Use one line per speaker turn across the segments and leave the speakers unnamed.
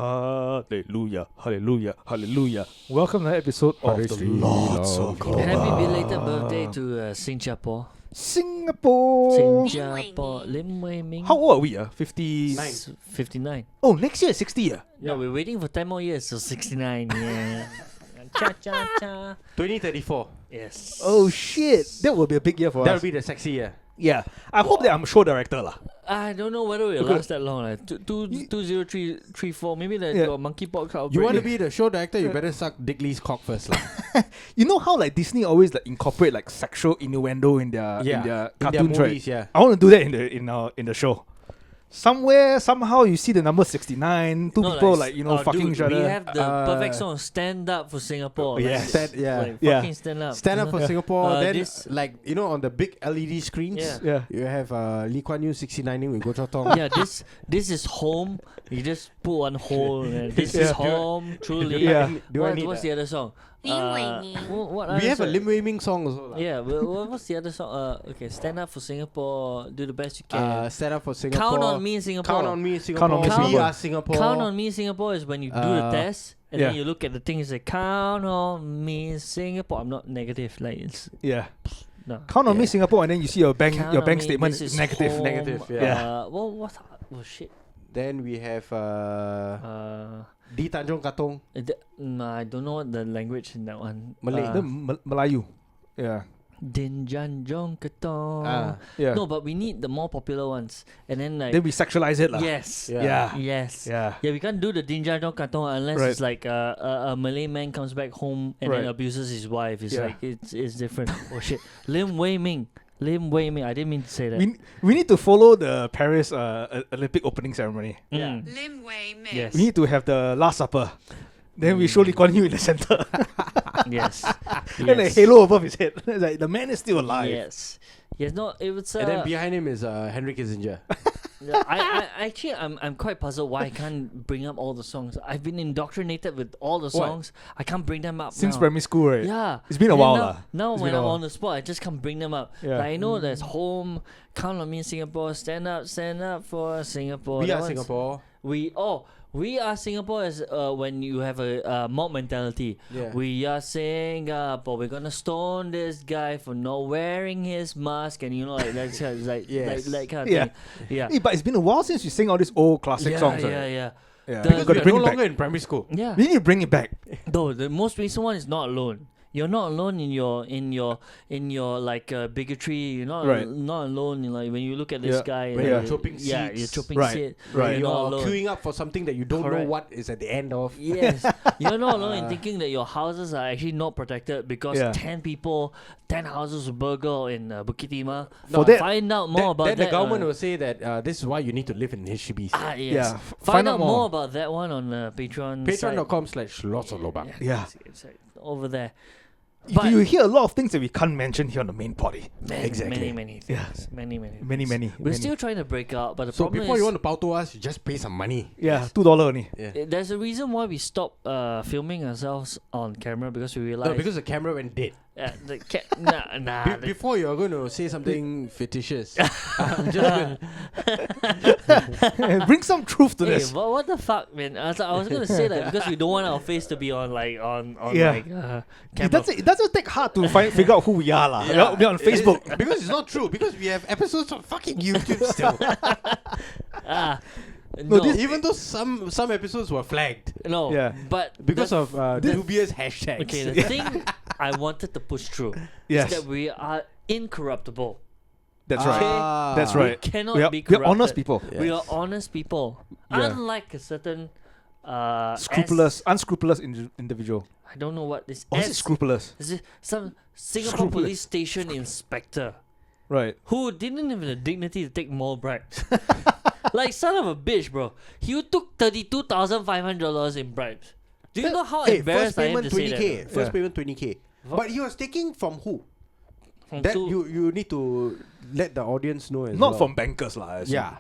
Hallelujah, hallelujah, hallelujah. Welcome to the episode of the Lords of God.
Happy belated birthday to Singapore.
Singapore.
Lim Wei Ming.
How old are we? 50...
59.
Oh, next year is 60.
No, we're waiting for 10 more years, so 69. Yeah. Cha cha cha.
2034.
Yes.
Oh shit, that will be a big year for
That'll
us.
be the sexy year.
Yeah, I hope that I'm a show director lah.
I don't know whether it'll last that long. Like 2034. Maybe like your monkeypox outbreak.
You want to be the show director, you better suck Dick Lee's cock first.
You know how like Disney always like incorporate like sexual innuendo in their cartoons,
movies,
right?
yeah.
I want to do that in the show. Somewhere, somehow, you see the number 69. Two people fucking each other.
We have the perfect song, "Stand Up for Singapore."
Yes.
Fucking stand up.
Stand up for Singapore. Then,
this-
on the big LED screens, you have Lee Kuan Yew 69ing with Goh Chok Tong.
Yeah, this is home. You just put one hole. This is home. Truly.
Yeah.
What's the other song?
We have a Lim Wei Ming song also.
Yeah, what's the other song? Okay, stand up for Singapore. Do the best you can.
Stand up for Singapore.
Count on me, Singapore.
Count on me, Singapore.
Count on me,
We
Singapore.
are Singapore.
Count on me, Singapore is when you do the test and then you look at the thing and say, "Count on me, Singapore." I'm not negative, like it's no.
Count on me, Singapore, and then you see your bank
Count
your
on
bank
me,
statement
this
is
is
negative.
home.
Negative,
Well, shit.
Then we have Di Tanjong Katong.
I don't know what the language in that one.
Malay.
The Melayu. Yeah.
Din Jan Jong Katong.
Yeah.
No, but we need the more popular ones. And then like
Then we sexualize it lah.
yes.
Yeah.
Yes.
Yeah.
Yeah, we can't do the Din Jan Jong Katong unless
Right.
it's like a Malay man comes back home and then abuses his wife. It's like it's different. Oh shit. Lim Wei Ming. I didn't mean to say that.
We need to follow the Paris Olympic opening ceremony.
Mm.
Lim Wei Ming.
Yes.
We need to have the Last Supper. Then we show Lee Kuan Yew in the center.
Yes.
And a halo above his head. It's like the man is still alive.
Yes. Yes. No. It was.
And then behind him is Henry Kissinger.
I'm quite puzzled why I can't bring up all the songs. I've been indoctrinated with all the songs. I can't bring them up
Since
now.
primary school, right?
Yeah.
It's been a
And
while
then
lah.
Now
It's
when
been a
I'm
while.
on the spot, I just can't bring them up.
Yeah.
Like, I know there's home, count on me Singapore, stand up for Singapore.
We
That
are
one's-
Singapore.
We are Singapore is when you have a mob mentality.
Yeah.
We are Singapore. We're gonna stone this guy for not wearing his mask, and like that's like
Yes.
like kind of
Yeah.
thing. Yeah.
Hey, but it's been a while since you sing all these old classic songs.
Yeah,
right?
yeah.
Yeah.
The-
We
Because
gotta
we are
bring
no
it back.
longer in primary school.
Yeah.
We need to bring it back.
Though the most recent one is not alone. You're not alone in your like bigotry. You're not
Right.
not alone in like when you look at this
Yeah.
guy.
When
and
you're
you-
chopping
Yeah,
seats.
you're chopping
Right.
shit.
Right.
You're not
You're
alone.
queuing up for something that you don't know
Correct.
what is at the end of.
Yes, you're not alone in thinking that your houses are actually not protected because
Yeah.
10 houses were burgled in Bukit Timah.
For that-
Find out more about
Then
that.
the government will say that this is why you need to live in HDBs.
Yes.
Yeah,
Find out more about that one on Patreon.
Patreon.com/lots of lobang.
Yeah.
It's over there.
You hear a lot of things that we can't mention here on the main party.
Exactly.
Many things.
Yeah.
Many. We're still trying to break out, but the
So
problem
before
is
you want to pow to us, you just pay some money.
Yeah, $2 only.
there's a reason why we stopped filming ourselves on camera because we realized
No, because the camera went dead.
nah.
Before you're going to say something fictitious, I'm just
Bring some truth to
Hey,
this.
what the fuck, man? I was gonna say that because we don't want our face to be on
Yeah.
camera.
It doesn't take hard to figure out who we are. Lah. We're on Facebook.
because it's not true. Because we have episodes on fucking YouTube still.
No,
Even though some episodes were flagged
no,
Yeah.
but
because
the-
of dubious hashtags.
okay, the thing I wanted to push through
Yes.
is that we are incorruptible.
That's right.
Ah.
That's right.
We cannot
We are,
be
we are
corrupted.
honest people.
We are honest people,
Yeah.
unlike a certain
Unscrupulous individual.
I don't know what this
Or is it scrupulous?
Is it some Singapore
Scrupulous.
police station inspector
Right.
who didn't have the dignity to take more bribes? Like son of a bitch, bro. He took $32,500 in bribes. Do you know how
Hey,
embarrassed
first
I am
payment
to say
20k.
that?
First
Yeah.
payment 20k. But he was taking from who?
From
That
two-
you need to let the audience know as
Not
well.
from bankers, lah. I assume.
Yeah.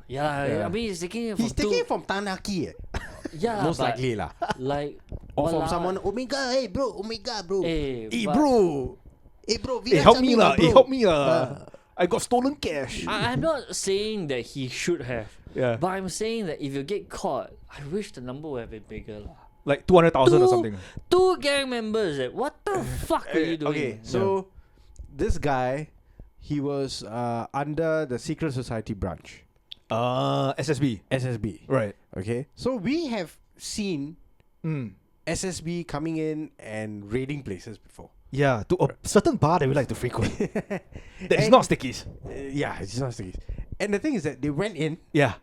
Yeah, I mean he's taking it
He's
from
taking
two,
it from Tanaki.
yeah,
Most
but
likely lah.
like
Or from
walao.
someone, Omega, hey bro, Omega bro.
Hey,
Hey
but
bro. Hey bro,
Hey, help me, lah.
bro.
Hey, help me, lah. I got stolen cash.
I'm not saying that he should have,
Yeah.
But I'm saying that if you get caught, I wish the number would have been bigger. Lah.
Like 200,000 or something.
2 gang members. What the fuck are you doing?
Okay, so this guy, he was under the Secret Society branch.
SSB.
SSB.
Right.
Okay. So we have seen SSB coming in and raiding places before.
Yeah, to a certain bar that we like to frequent. That is not Stickies.
Yeah, it's not Stickies. And the thing is that they went in
Yeah.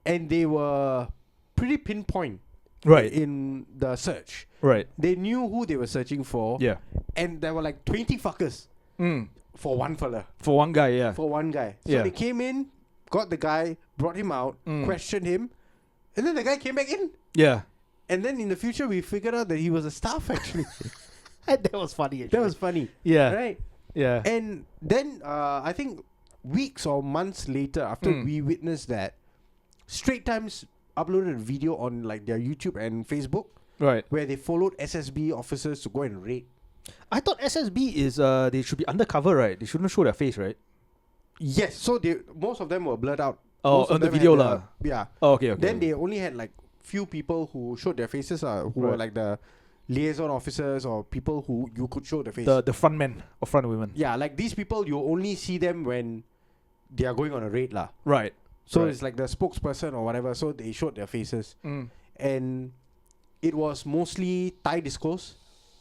and they were pretty pinpoint
Right.
in the search.
Right.
They knew who they were searching for.
Yeah.
And there were like 20 fuckers for one fella.
For one guy, yeah.
For one guy. So
Yeah.
they came in, got the guy, brought him out, questioned him, and then the guy came back in.
Yeah.
And then in the future, we figured out that he was a staff actually.
That was funny.
That was funny.
Yeah.
Right?
Yeah.
And then I think weeks or months later, after we witnessed that, Straight Times uploaded a video on like their YouTube and Facebook
Right.
where they followed SSB officers to go and raid.
I thought SSB is they should be undercover, right? They shouldn't show their face, right?
Yes, so most of them were blurred out.
Oh,
Most of
on the
them had
video lah.
Yeah.
Oh, okay.
Then they only had like few people who showed their faces, who were
Right.
like the liaison officers or people who you could show the face.
the front men or front women.
Yeah, like these people, you only see them when they are going on a raid lah.
Right.
So
Right.
it's like the spokesperson or whatever. So they showed their faces, and it was mostly Thai discos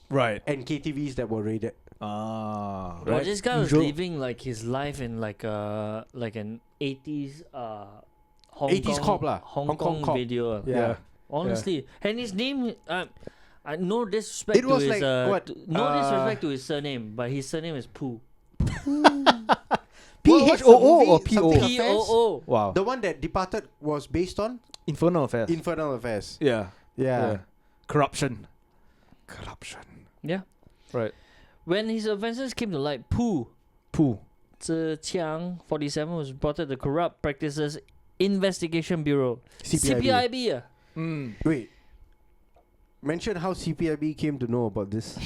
Right.
and KTVs that were raided.
Ah.
Well,
Right.
this guy was
Usual-
living like his life in like an 80s Hong
80s
Kong,
cop lah.
Hong
Hong Kong
Kong
cop.
video.
Yeah.
Honestly, and his name, no disrespect
It was
to his,
like, what,
no disrespect to his surname, but his surname is Poo.
What's the
PHOO or
movie?
PO?
Something
P-O-O.
Wow.
The one that Departed was based on
Infernal Affairs.
Infernal Affairs.
Yeah.
Yeah.
Corruption.
Yeah.
Right.
When his offences came to light, Poo
Poo.
Chiang 47 was reported to Corrupt Practices Investigation Bureau.
CPIB.
Mm.
Wait. Mention how CPIB came to know about this.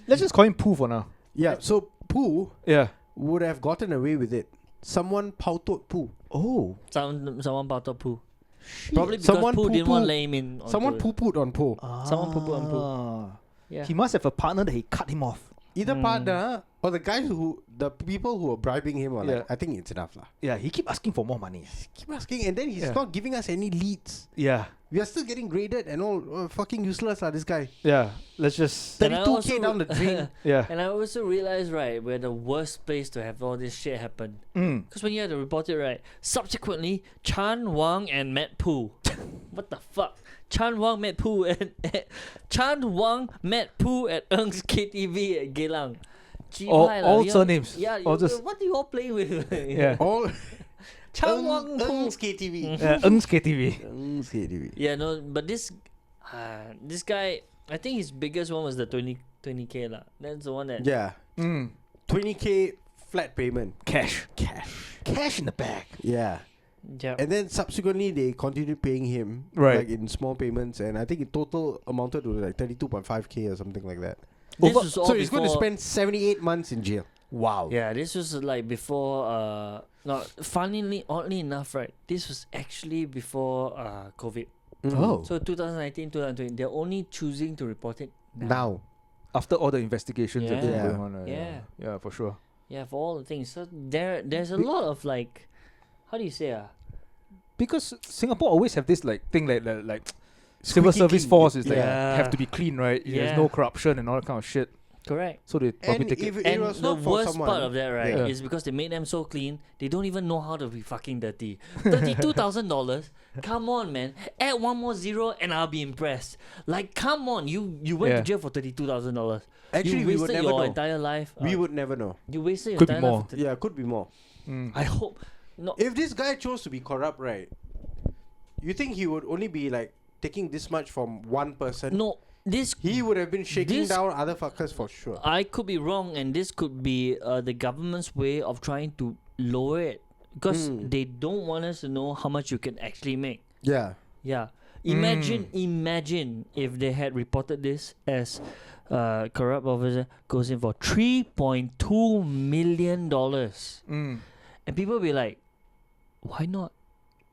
Let's just call him Poo for now.
Yeah, so Pooh
Yeah.
would have gotten away with it. Someone pautot Pooh.
Oh.
Someone bought Poo. Probably because
Someone
Poo didn't
poo-poo-
want to let him in.
Someone
onto it.
poo-pooed on Pooh.
Someone poo-poo on Poo. Yeah.
He must have a partner that he cut him off.
Either partner or the guys the people who were bribing him were
Yeah.
like, I think it's enough lah.
Yeah, he keep asking for more money.
Keep asking, and then he's
Yeah.
not giving us any leads.
Yeah.
We are still getting graded and all. Fucking useless lah, this guy.
Yeah. Let's just.
And I
32K
also-
down the drain.
Yeah.
And I also realized, right, we're the worst place to have all this shit happen.
Mm.
Because when you had to report it, right, subsequently, Chan Wang and Matt Poo. What the fuck? Chan Wang met Poo at Ng's KTV at Geylang.
All surnames.
Yeah,
All just.
what do you all play with?
Yeah.
All
Chan Wang Poo.
Ng's KTV.
Ng's KTV.
Ng's KTV.
Yeah, no, but this guy, I think his biggest one was the 20K lah. That's the one that.
Yeah.
Mm.
20K flat payment.
Cash. Cash in the bag.
Yeah.
Yeah.
And then subsequently they continued paying him
Right.
like in small payments, and I think in total amounted to like 32.5K or something like that.
This was all
So he's going to
before-
spend 78 months in jail.
Wow.
Yeah, this was like before. No, oddly enough, right? This was actually before COVID.
Oh.
So 2019, 2020, they're only choosing to report it
Now.
After all the investigations that
Yeah.
are going on.
Yeah.
Yeah, for sure.
Yeah, for all the things. So there's a lot of like, how do you say
Because Singapore always have this like thing like civil
Squeaky
service
clean.
force is like
Yeah.
have to be clean, right? There's
Yeah.
no corruption and all that kind of shit.
correct?
So they probably
And
take
if
it.
it
And
was
the
not for
worst
someone,
part of that, right,
Yeah.
is because they made them so clean, they don't even know how to be fucking dirty. $32,000. Come on, man. Add one more zero and I'll be impressed. Like, come on, you went
Yeah.
to jail for $32,000.
actually
you
we
wasted
would never
your
know.
entire life.
We would never know.
You wasted your
Could be
entire
more.
life. For
Yeah, could be more.
Mm.
I hope. No.
If this guy chose to be corrupt, right, you think he would only be like taking this much from one person?
No. This
He would have been shaking
This-
down other fuckers for sure.
I could be wrong, and this could be the government's way of trying to lower it because they don't want us to know how much you can actually make.
Yeah.
Yeah, Imagine if they had reported this as corrupt officer goes in for $3.2 million. And people be like, why not?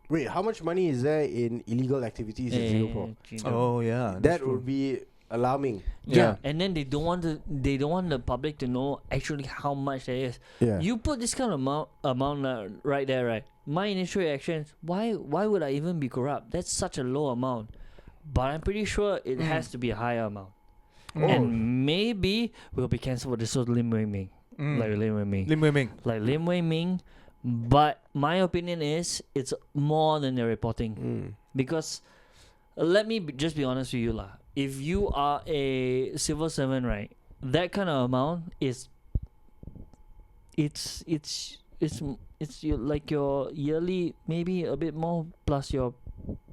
Wait, how much money is there in illegal activities in Singapore?
Oh yeah, that's
That
true.
would be alarming.
Yeah, and then they don't want the public to know actually how much there is.
Yeah.
You put this kind of amount right there, right? My initial reaction is, why would I even be corrupt? That's such a low amount. But I'm pretty sure it has to be a higher amount. And maybe we'll be cancelled for this sort of Lim Wei Ming. Like Lim Wei Ming.
Lim Wei Ming.
Like Lim Wei Ming. But my opinion is it's more than they're reporting. Because let me just be honest with you lah. If you are a civil servant, right, that kind of amount is it's like your yearly, maybe a bit more plus your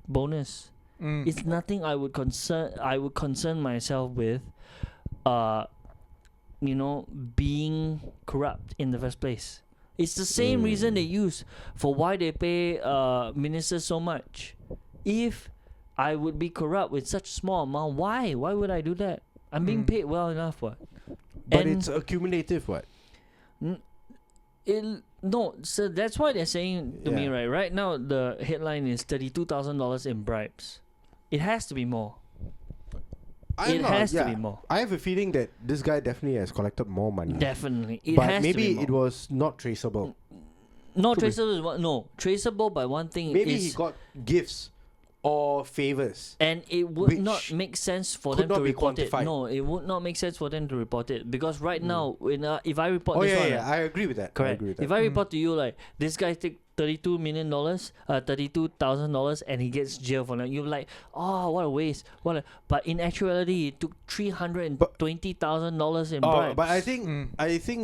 bonus. It's nothing I would concern myself with being corrupt in the first place. It's the same reason they use for why they pay ministers so much. If I would be corrupt with such small amount, why would I do that? I'm being paid well enough, what?
But it's accumulative, what?
No, so that's why they're saying to me, right? Right now, the headline is $32,000 in bribes. It has to be more. It has to be more.
I have a feeling that this guy definitely has collected more money.
Definitely. It
but
has
maybe
to be more.
it was not traceable.
Not traceable is one. No, traceable by one thing
Maybe
is,
he got gifts or favors.
and it would
which
not make sense for
could
them to
not be
report it.
quantified.
No, it would not make sense for them to report it because right now, if I report
Oh
this
yeah,
one,
yeah, I agree with that. I
correct.
agree with that.
If I report to you like this guy take $32 million, $32,000, and he gets jail for that, you're like, oh, what a waste. But in actuality, he took $320,000 in bribes.
But I think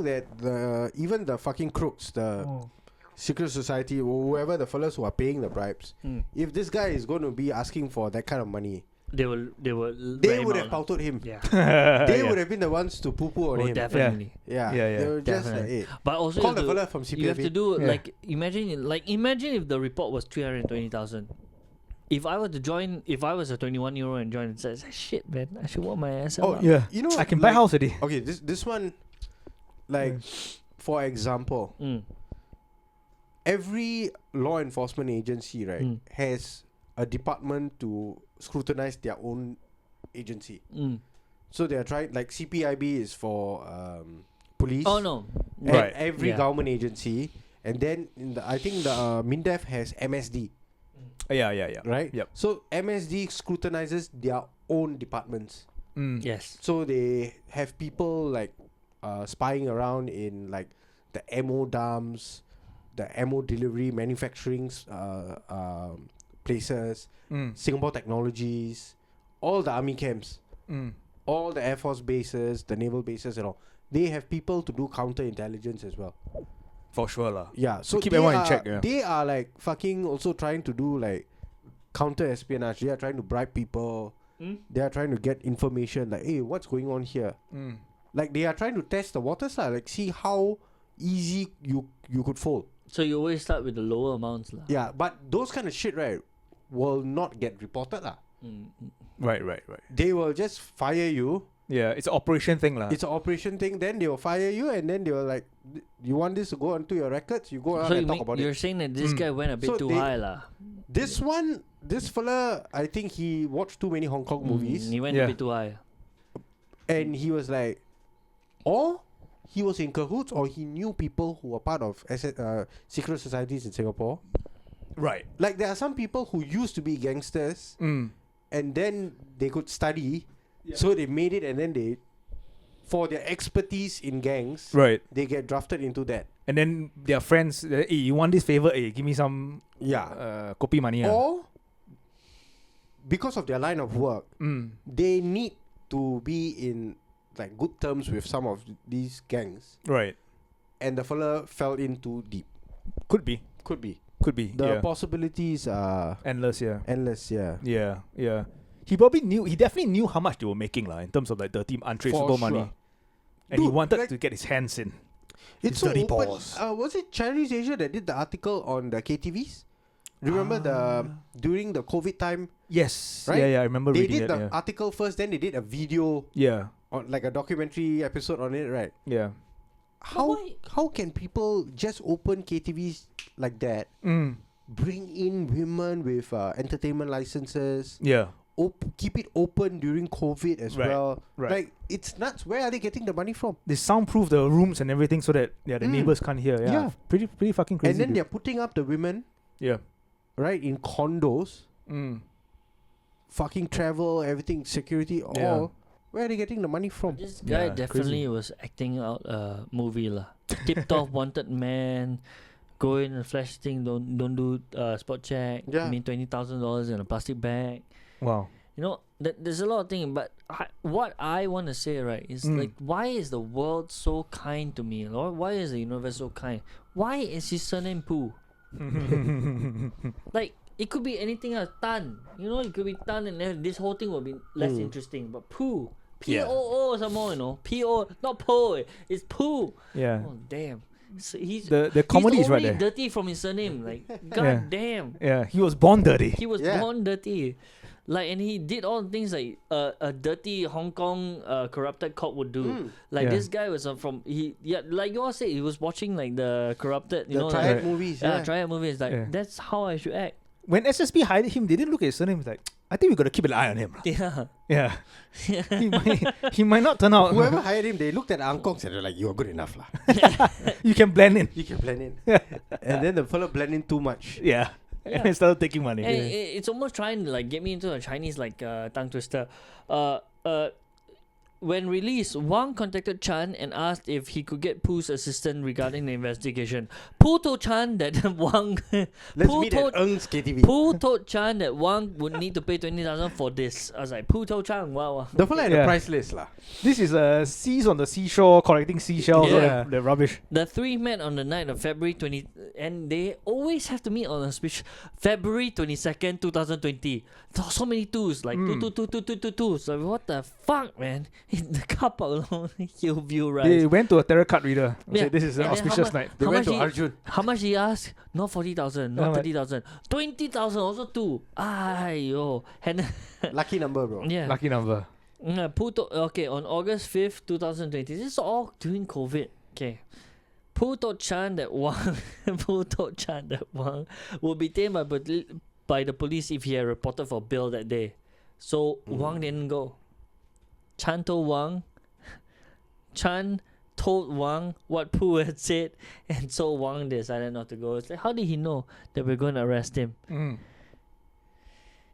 that even the fucking crooks, the secret society, or whoever the fellas who are paying the bribes, if this guy is going to be asking for that kind of money,
they would
have pouted him.
Yeah.
They would have been the ones to poo-poo on him.
Definitely.
Yeah.
Yeah.
They were just like,
Definitely.
hey,
But also
call the fella from CPF.
you have to do
Yeah.
imagine if the report was 320,000. If I were to join, if I was a 21-year-old and joined and said, shit man, I should work my ass out.
Yeah.
You know,
I can buy house already.
Okay, this one, like, for example, every law enforcement agency, right, has a department to scrutinize their own agency. So they are trying, like CPIB is for police.
Oh no.
And
Right.
every
Yeah.
government agency, and then I think the MINDEF has MSD,
Yeah.
right?
Yep.
So MSD scrutinizes their own departments.
Yes.
So they have people like spying around in like the ammo dumps, the ammo delivery manufacturing places, Singapore Technologies, all the army camps, all the Air Force bases, the naval bases and all. They have people to do counterintelligence as well.
For sure lah.
Yeah, so
keep
they
everyone in
are-
check, yeah.
They are like fucking also trying to do like counter espionage. They are trying to bribe people. They are trying to get information like, hey, what's going on here? Like they are trying to test the waters lah, like see how easy you could fold.
So you always start with the lower amounts lah.
Yeah, but those kind of shit, right, will not get reported lah.
Right.
They will just fire you.
Yeah, it's an operation thing lah.
It's an operation thing. Then they will fire you, and then they will like, you want this to go onto your records? You go out
So
and talk about
you're
it.
saying that this guy went a bit
So
too
they-
high lah.
This fella, I think he watched too many Hong Kong movies,
He went
Yeah.
a bit too high.
and he was like, or he was in cahoots, or he knew people who were part of secret societies in Singapore.
Right.
Like there are some people who used to be gangsters, and then they could study, so they made it, and then they, for their expertise in gangs,
Right.
they get drafted into that.
And then their friends, hey, you want this favor? Hey, give me some kopi money.
Or because of their line of work, they need to be in like good terms with some of these gangs,
Right.
and the fella fell in too deep.
Could be.
Could be.
The
Possibilities are
endless. Yeah.
endless. Yeah.
Yeah. He definitely knew how much they were making lah in terms of like dirty untraceable
For
money,
sure.
and he
Dude,
wanted
like-
to get his hands in.
It's
Dirty
so open.
balls.
Was it Chinese Asia that did the article on the KTVs? Remember during the COVID time,
Yes.
Right?
Yeah, I remember
they
reading
did
that.
the article first, then they did a video
Yeah.
on like a documentary episode on it, right?
Yeah.
How can people just open KTVs like that, bring in women with entertainment licenses,
Yeah.
keep it open during COVID as
Right,
well?
right.
Like, it's nuts. Where are they getting the money from?
They soundproof the rooms and everything so that the neighbors can't hear. Yeah.
Yeah.
Pretty fucking crazy.
And then
dude.
they're putting up the women,
Yeah.
right, in condos, fucking travel, everything, security, all.
Yeah.
Where are they getting the money from?
This guy
Yeah,
definitely
crazy.
was acting out a movie lah. Tipped off wanted man, go in and flash thing. Don't do spot check.
Yeah.
I mean $20,000 in a plastic bag.
Wow.
You know, there's a lot of things. But what I want to say, right, is like, why is the world so kind to me, Lord? Why is the universe so kind? Why is his surname Pooh? Like, it could be anything else. Tan. You know, it could be Tan, and then this whole thing will be less interesting. But Pooh.
Yeah.
P-O-O some more, you know. P-O, not Po. It's Pooh.
Yeah.
Oh, damn. So he's
The comedy
he's
is right
already
there.
dirty from his surname. Like, god
Yeah.
damn.
Yeah. He was born dirty.
He was
Yeah.
born dirty. Like, and he did all the things like a dirty Hong Kong corrupted cop would do. Like,
Yeah.
this guy was like you all said, he was watching like the corrupted, you
The
know,
triad
like,
movies,
triad movies. Like,
Yeah.
that's how I should act.
When SSB hired him, they didn't look at his surname. It's like, I think we got to keep an eye on him.
Yeah.
Yeah. he might not turn out.
Whoever hired him, they looked at Ang Kong and they're like, "You're good enough, lah.
You can blend in.
You can blend in." And then the fellow blend in too much.
Yeah.
Yeah.
And they started taking money.
And it's almost trying to like get me into a Chinese like tongue twister. When released, Wang contacted Chan and asked if he could get Pooh's assistance regarding the investigation. Pooh told Chan that Wang
Let's
Pooh
meet
told,
at Ng's KTV.
Pooh told Chan that Wang would need to pay 20,000 for this. I was like, Pooh told Chan, wow.
The fellow had
Yeah.
a price list, lah.
This is seas on the seashore collecting seashells.
Yeah.
The rubbish.
The three met on the night of February 20, and they always have to meet on a February 22nd, 2020. There are so many twos, like two. So what the fuck, man? The couple alone, Hillview, right?
They went to a tarot card reader.
Yeah.
Said, this is an
And then
auspicious night.
They
How
went
much
to
he-
Arjun.
How much he asked? Not 40,000,
How
not
much?
30,000. 20,000, also two. Ayo. And
Lucky number, bro.
yeah.
Lucky number.
Okay, on August 5th, 2020. This is all during COVID. Okay. Pooh told Chan that Wang would be tamed by the police if he had reported for bail that day. So Wang didn't go. Chan told Wang what Pooh had said, and so Wang decided not to go. It's like, how did he know that we're going to arrest him?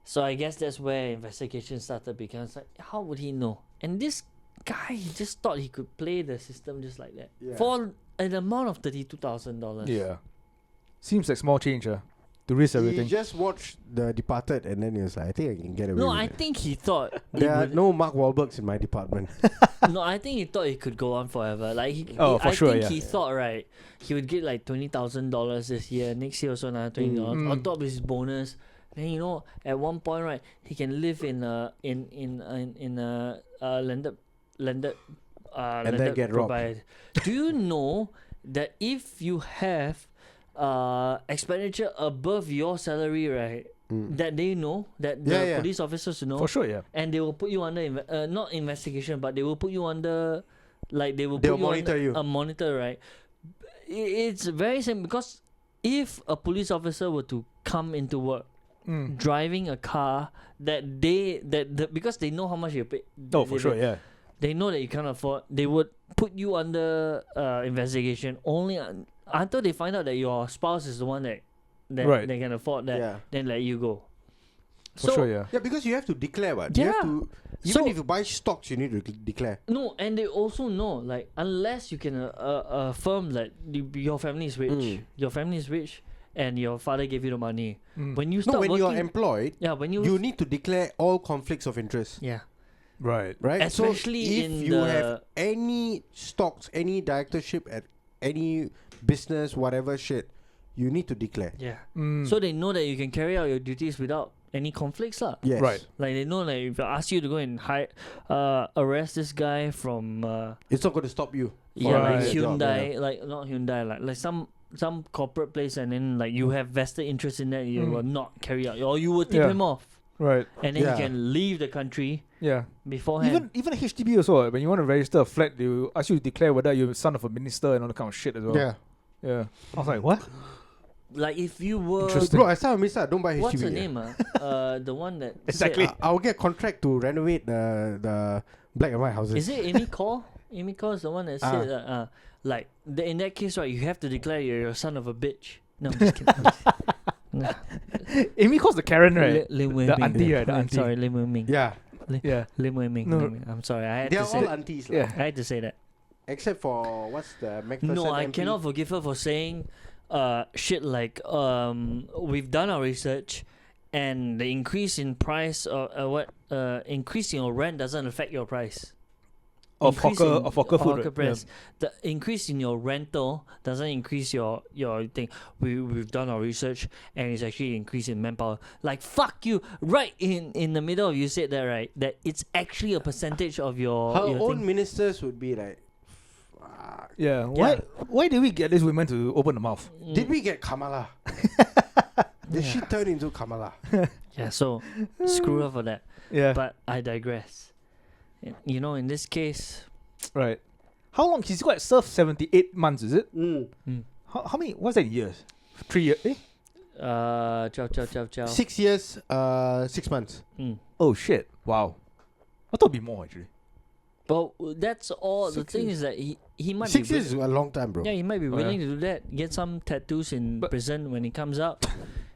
So I guess that's where investigation started, because like, how would he know? And this guy, he just thought he could play the system just like that.
Yeah.
For an amount of $32,000.
Yeah. Seems like small change, to risk
He
everything.
just watched The Departed and then he was like, I think I can get away
No,
with
I
it.
think he thought
There are no Mark Wahlbergs in my department.
no, I think he thought he could go on forever. Like
For
I
sure,
think
yeah.
he thought, right, he would get like $20,000 this year. Next year also another $20 on top of his bonus. Then you know, at one point, right, he can live in a landed
And then get robbed.
provide. Do you know that if you have expenditure above your salary, right, that they know, that the
Yeah.
police officers know,
For sure, yeah.
and they will put you under not investigation, but they will put you under, like they will
They'll
put you
monitor
under
you.
a monitor, right? It's very simple, because if a police officer were to come into work driving a car because they know how much you pay.
Oh, for sure, yeah.
They know that you can't afford. They would put you under investigation only until they find out that your spouse is the one that
Right.
they can afford that.
Yeah.
Then let you go.
For sure, yeah.
Yeah, because you have to declare what. You have
Yeah.
to, even
So-
if you buy stocks, you need to declare.
No, and they also know, like, unless you can affirm that your family is rich, and your father gave you the money. When you
No,
start
when
working,
you are employed,
when you
you need to declare all conflicts of interest.
yeah.
Right.
Right?
Especially
so if
in
you
the-
have any stocks, any directorship at any business, whatever shit, you need to declare.
Yeah. So they know that you can carry out your duties without any conflicts lah.
Yes.
Right.
Like they know, like if I ask you to go and arrest this guy from
It's not going to stop you.
yeah,
Right.
like
Your job,
Hyundai, like not Hyundai, like some corporate place, and then like you have vested interest in that, you will not carry out, or you will tip
Yeah.
him off,
Right.
and then
Yeah.
you can leave the country
Yeah.
beforehand.
Even HDB also, when you want to register a flat, they will ask you to declare whether you're son of a minister and all that kind of shit as well.
Yeah.
Yeah. I was like, what?
Like if you were,
Interesting.
Bro, I saw a mister. Don't buy HDB.
what's her name? The one that
Exactly.
said,
I'll get contract to renovate the black and white houses.
is it Amy Cole? Amy Cole is the one that said that. Like in that case, right, you have to declare you're a son of a bitch. No, I'm just kidding. No.
Amy calls the Karen, right?
Lim
The auntie, right? The
I'm
auntie.
sorry, Lim Wei Ming.
Yeah.
Yeah.
Lim Wei Ming.
No.
Lim Wei- I'm sorry, I had
They're
to say
all
that.
aunties. lah.
Yeah.
I had to say that.
Except for, what's the McPherson
No, I
MP?
cannot forgive her for saying shit like we've done our research and the increase in price or increase in your rent doesn't affect your price.
Of
Increase
hawker,
in-
of hawker food.
hawker
right?
price. The increase in your rental doesn't increase your thing. We've done our research and it's actually increase in manpower. Like fuck you! Right in the middle of you said that, right? That it's actually a percentage of your
Her
your
own
thing.
ministers would be like, fuck.
Yeah. Why did we get these women to open the mouth?
Did we get Kamala? Did she turn into Kamala?
Yeah, so screw her for that.
Yeah.
But I digress. You know, in this case,
Right. How long? He's got served 78 months, is it?
Mm.
How many? What's that in years? 3 years? Eh?
chow.
6 years, 6 months.
Oh shit! Wow. I thought it'd be more actually.
But that's all.
6
The thing
years.
is that he might
6
be
years is a long time, bro.
yeah, he might be
Oh,
willing to do that. Get some tattoos in
But-
prison when he comes out.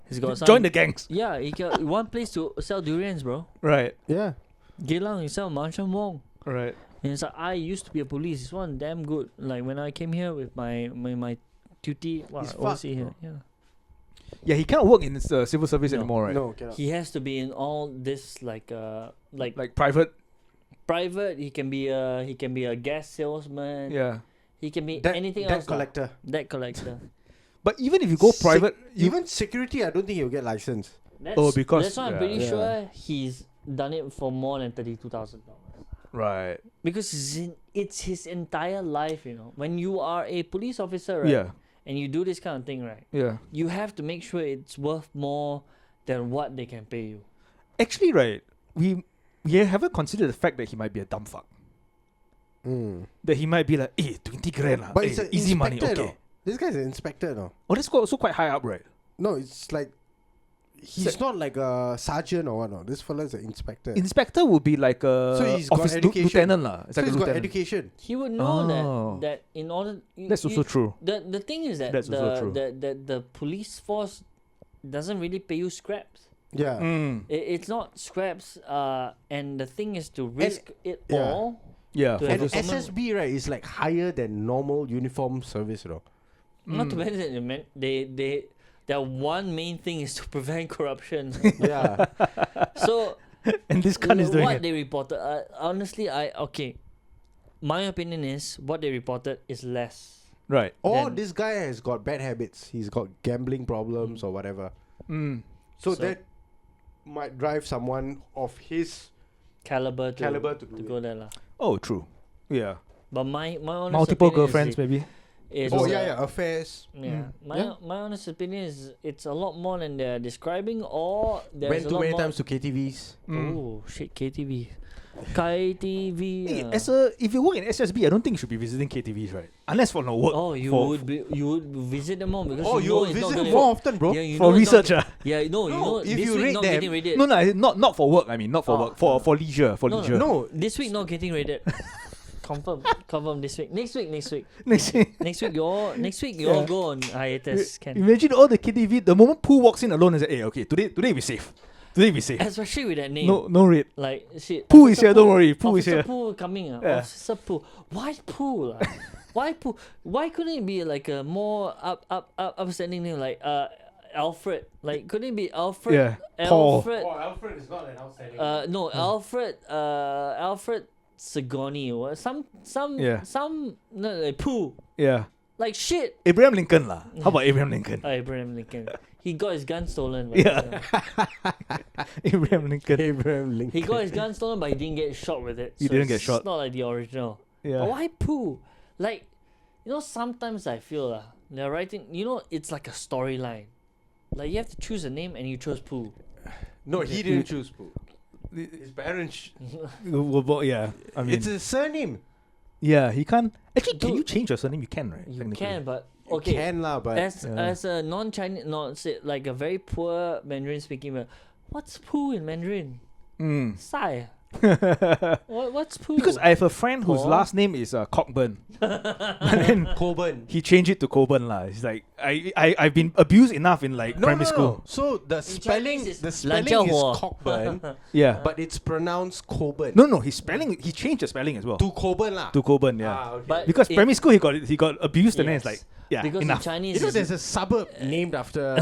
He's got some.
Join the gangs.
Yeah, he got one place to sell durians, bro.
Right.
Yeah.
Geylang, he sell Marshall Wong.
Right.
And it's like I used to be a police. This one damn good. Like when I came here with my duty,
He's
OC
fucked,
here.
bro.
Yeah.
Yeah, he cannot work in the civil service
No.
anymore, right?
No, cannot.
He has to be in all this like
Like private.
private. He can be a gas salesman.
Yeah.
He can be
Debt-
anything
debt
else. lah.
collector.
Debt collector.
But even if you go private, you,
Even security, I don't think he'll get license.
That's,
because-
that's why I'm
yeah.
pretty
Yeah.
sure he's done it for more than $32,000.
right.
Because it's his entire life, you know. When you are a police officer, right?
Yeah.
And you do this kind of thing, right?
Yeah.
You have to make sure it's worth more than what they can pay you.
Actually, right, we haven't considered the fact that he might be a dumb fuck.
Mm.
That he might be like, 20 grand lah.
But it's an
easy money,
inspector,
okay.
no? This guy's an inspector, no?
Oh, that's also quite high up, right?
No, it's like he's not like a sergeant or what. No, this fella's an inspector.
Inspector would be like a
So he's got
office
education.
lieutenant lah. It's
so
like
he's
a
got
lieutenant.
education.
He would know
Oh.
that in order.
That's also true.
The thing is that
That's also true.
the police force doesn't really pay you scraps.
Yeah.
It's not scraps. And the thing is to risk it
yeah.
all.
Yeah.
To
for
have
And
those-
someone-
SSB, right, is like higher than normal uniform service, you know.
Not to mention that their one main thing is to prevent corruption.
Yeah.
So
and this cunt is doing
what
it.
they reported, honestly, my opinion is what they reported is less.
Right.
Or
Then-
this guy has got bad habits. He's got gambling problems or whatever. So
So-
that might drive someone of his
Caliber to
caliber to do
go
it.
there lah.
Oh, true. Yeah.
But my honest
Multiple
opinion
girlfriends,
is,
maybe.
is
Oh, yeah, affairs.
Yeah,
Yeah.
my honest opinion is it's a lot more than they're describing, or there's
Went
a
too
lot
many
more.
times to KTVs.
Oh shit, KTV. KTV.
Hey, if you work in SSB, I don't think you should be visiting KTVs, right? Unless for no work.
Oh, you would visit them more because
Oh,
you know
you
it's not
visit
gonna
more often, bro.
Yeah, you
for
know it's not
research.
Yeah, you know,
No,
this
if you
week
rate
not
them-
getting rated.
No, not for work. I mean, not for work. For leisure. For
No, no,
leisure.
No,
This week not getting rated. confirm this week. Next week.
Next thing,
Next week you all go on hiatus. Can
imagine all the KTV. The moment Pooh walks in alone and says, "Hey, okay, today we safe. Today we safe.
especially with that name.
No rate.
Like shit.
Pooh is
Officer
here. Don't worry. Pooh is
Officer
here.
Pooh coming.
Yeah.
Officer Pooh. Why Pooh? Why Pooh? Why couldn't it be like a more upstanding name like Alfred? Like couldn't it be Alfred?
Yeah. Paul.
Alfred.
Alfred is not an outstanding.
No, Alfred Sagoni or some
Yeah.
no like Pooh.
Yeah.
Like shit.
Abraham Lincoln lah. How about Abraham Lincoln?
Abraham Lincoln. He got his gun stolen. But,
Yeah. Abraham Lincoln.
Abraham Lincoln.
He got his gun stolen, but he didn't get shot with it.
He didn't get shot.
It's not like the original.
Yeah.
But why poo? Like, sometimes I feel they're writing. It's like a storyline. Like you have to choose a name, and you chose poo.
No, he didn't choose Pooh. His parents.
Yeah. I mean,
It's a surname.
yeah. He can't. Actually, can
Dude.
you change your surname? You can, right?
You
Technically.
can, but
You
okay.
can lah, but
As a non-Chinese, like a very poor Mandarin speaking, what's poo in Mandarin?
Mm.
Sai. What's poo?
Because I have a friend whose
Oh.
last name is Cockburn. And then
Coburn.
he changed it to Coburn lah. He's like, I've been abused enough in like primary school.
So the spelling,
Chinese is
the spelling
Lan Jiao
is
Hua.
Cockburn,
Yeah.
but it's pronounced Coburn.
No, his spelling. He changed the spelling as well
To Coburn lah.
to Coburn. Yeah.
Ah, okay.
But
Because
it-
primary school he got abused and then it's
Yes.
like, yeah,
because
enough.
in Chinese,
you know,
it's
there's a suburb named after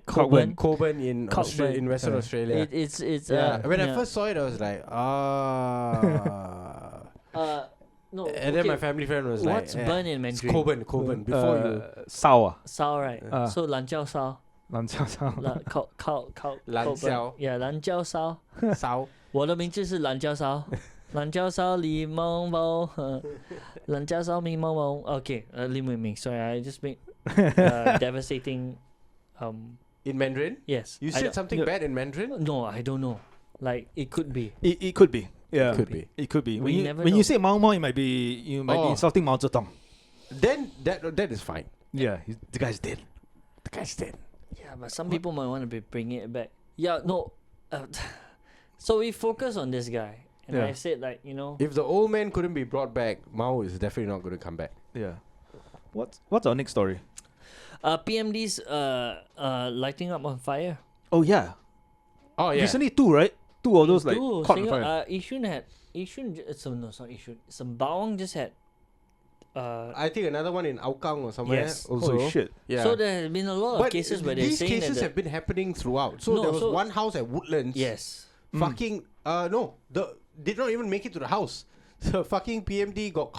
Coburn.
Coburn in
Cockburn.
in Western Australia.
It's
yeah. When I
yeah.
first saw it, I was like,
No.
And then my family friend was like,
what's burn in
it's
Mandarin?
Coburn. Before you.
Sao
Sao, right? So Lan Jiao Sao.
Lan Jiao.
Yeah, Lan Jiao Sao.
Sao.
我的名字是蓝椒烧，蓝椒烧李萌萌，蓝椒烧咪萌萌。Okay, Lim Wei Ming. Sorry, I just made devastating.
In Mandarin?
Yes.
You
I
said
don't-
something bad in Mandarin?
No, I don't know. Like it could be.
It could be. Yeah.
Could be.
It could be.
We
When
never
you
know.
say Mao Mao, you might be
Oh.
insulting Mao Zedong.
Then that is fine.
Yeah, the guy's dead.
The guy's dead.
Yeah, but some people might want to be bringing it back. Yeah, no. So we focus on this guy, and
Yeah.
I said like
If the old man couldn't be brought back, Mao is definitely not going to come back.
Yeah. What's our next story?
PMDs lighting up on fire.
Oh yeah.
Oh yeah.
Recently two, right? Two of those like
Dude,
caught on fire.
Yishun had some Bawang just had.
I think another one in Aokang or somewhere.
Yes.
Also.
Holy shit.
Yeah.
So there have been a lot of
but
cases where they're
these
saying
cases
that
have been happening throughout. So
No,
there was
so-
one house at Woodlands.
yes.
Fucking no, did not even make it to the house. The fucking PMD got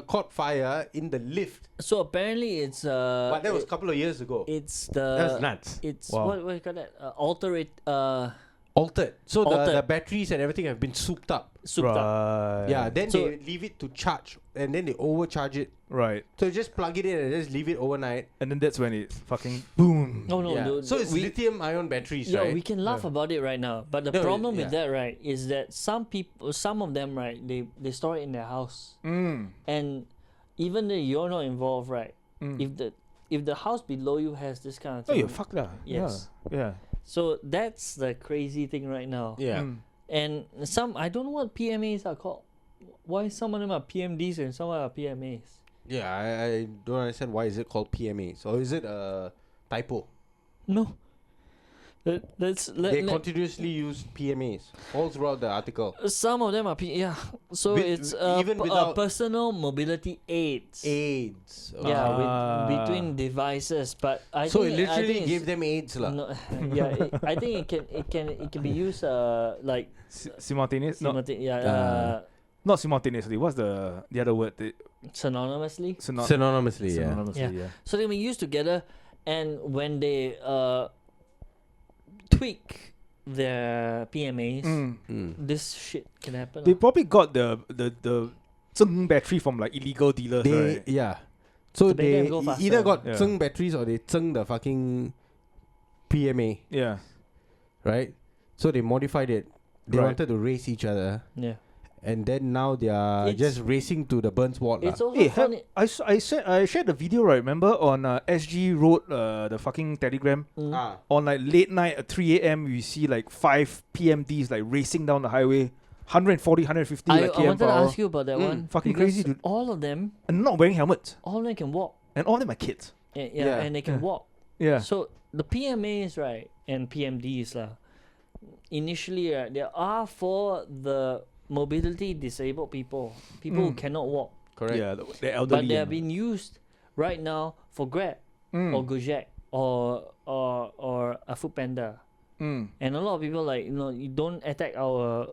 caught fire in the lift.
So apparently it's
But that was a couple of years ago.
it's
That's
the
nuts.
it's
Wow.
what do you call that
Altered. So the
Altered.
batteries and everything have been souped up.
souped up.
Right.
Yeah, then
So-
they leave it to charge and then they overcharge it.
Right.
So you just plug it in and just leave it overnight.
And then that's when it fucking boom.
No,
yeah.
dude,
So it's
we,
lithium ion batteries,
yeah,
right?
we can laugh
Yeah.
about it right now, but the
No,
problem with
yeah.
that, right, is that some of them, right, they store it in their house, and even though you're not involved, right, if the house below you has this kind of
Oh,
thing,
you're fucked lah.
Yes.
Yeah.
so that's the crazy thing right now.
Yeah.
And some I don't know what PMAs are called. Why some of them are PMDs and some are PMAs?
Yeah, I don't understand why is it called PMAs. Or is it a typo?
No.
They
Let,
continuously use PMAs all throughout the article.
some of them are yeah. So
With-
it's
even without-
personal mobility aids.
AIDS.
Yeah,
Ah.
between devices, but I
So
think
it literally
it's-
gave them AIDS lah.
No, yeah, I think it can be used like
Simultaneous? No, not simultaneously. What's the other word?
synonymously.
Synonymously, yeah.
Synonymously, yeah.
So they can be used together, and when they tweak their PMAs, this shit can happen.
They probably got the Zheng battery from like illegal dealers,
They
right?
yeah. So
To make
they
them go faster.
either got
Yeah.
Zheng batteries or they Zheng the fucking PMA,
Yeah.
right? So they modified it. They
Right.
wanted to race each other,
Yeah,
and then now they are
It's-
just racing to the Burns ward.
it's
lah.
also
Hey,
funny.
I shared the video, right? Remember on SG wrote the fucking Telegram
Ah.
on like late night at 3 a.m. We see like 5 PMDs like racing down the highway, 140, 150
I
like km
wanted
per
to
hour,
ask you about that one.
Fucking
because
crazy, dude.
All of them
and not wearing helmets,
can walk.
and all of them are kids.
Yeah,
Yeah.
and they can
Yeah.
walk.
Yeah.
So the PMAs, right, and PMDs lah. Initially, right, they are for the mobility disabled people who cannot walk.
Correct.
Yeah, the elderly.
But they are
and-
being used right now for Grab or Gojek or a Food Panda. And a lot of people like you don't attack our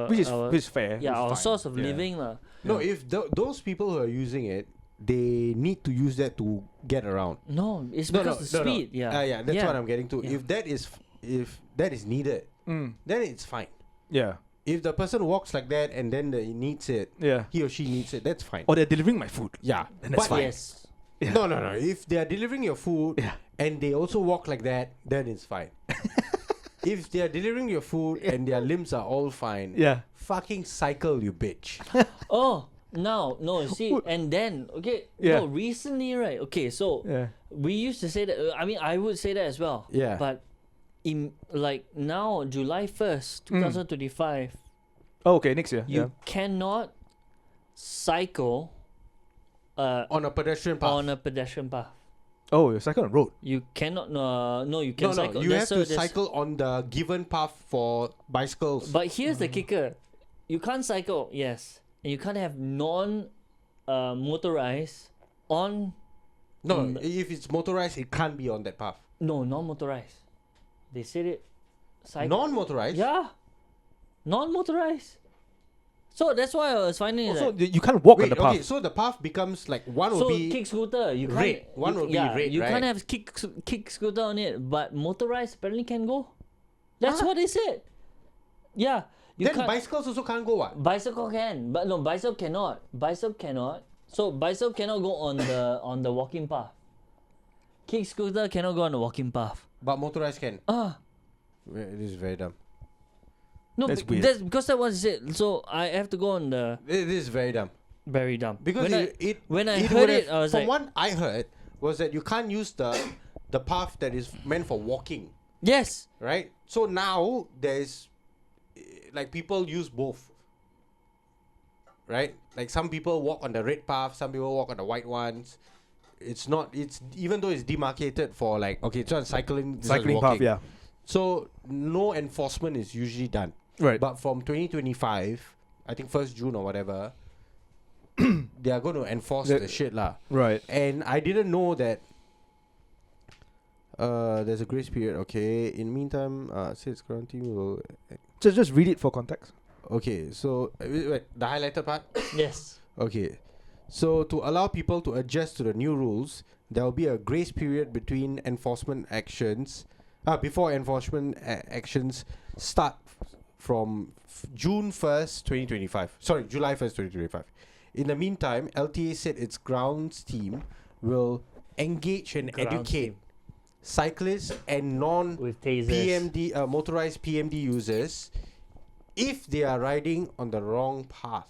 which is fair.
yeah,
it's
our
fine.
source of
Yeah.
living lah.
No, if those people who are using it they need to use that to get around.
No, it's because the speed. Yeah.
Yeah, that's what I'm getting to.
Yeah.
If that is needed, then it's fine.
Yeah.
If the person walks like that and then he needs it,
Yeah.
he or she needs it, that's fine.
Or they're delivering my food.
Yeah,
Then that's
but
fine.
Yes.
Yeah.
No. If they are delivering your food
Yeah.
and they also walk like that, then it's fine. If they are delivering your food and their limbs are all fine,
Yeah.
fucking cycle, you bitch.
Oh, no, see, and then
Yeah.
no, recently, right? Okay, so
Yeah.
we used to say that. I mean, I would say that as well.
Yeah.
But in like now, July 1st, 2025,
Oh, okay, next year.
you cannot cycle
On a pedestrian path.
on a pedestrian path.
Oh, you're cycling on road.
You cannot. No, you can cycle.
You have to
there's-
cycle on the given path for bicycles.
But here's the kicker: you can't cycle. Yes, and you can't have motorized on.
No, if it's motorized, it can't be on that path.
No, non-motorized. They said it.
Non-motorized?
Yeah, non-motorized. So that's why I was finding
Also,
that.
you can't walk on
Wait,
the path.
okay, so the path becomes like one will
So
be
kick scooter, you can't.
red. One will be red,
You
right?
can't have kick scooter on it, but motorized apparently can go. That's
Huh?
what they said. Yeah, you
then
can't.
bicycles also can't go what?
Bicycle can, but no, bicycle cannot. Bicycle cannot. So bicycle cannot go on the walking path. Kick scooter cannot go on the walking path.
But motorized can. It is very dumb.
No,
That's weird.
that's because that was it. So I have to go on the
It is very dumb.
very dumb.
Because
when I
it
heard
would
it,
have-
I was
from
like,
what I heard was that you can't use the path that is meant for walking,
yes.
right? So now there's like people use both, right? Like some people walk on the red path, some people walk on the white ones. It's not. It's even though it's demarcated for like okay, it's on cycling. This one's
Cycling path,
walking.
yeah.
So no enforcement is usually done.
Right.
But from 2025, I think 1st June or whatever, they are going to enforce the shit lah.
Right.
And I didn't know that there's a grace period. Okay. In meantime, says quarantine will.
Just read it for context.
Okay. So wait, the highlighted part.
Yes.
Okay. So to allow people to adjust to the new rules, there will be a grace period between enforcement actions. Before enforcement actions start from June 1st, 2025. Sorry, July 1st, 2025. In the meantime, LTA said its grounds team will engage and
Grounds
educate
team.
cyclists and
With tasers.
non-PMD motorized PMD users if they are riding on the wrong path.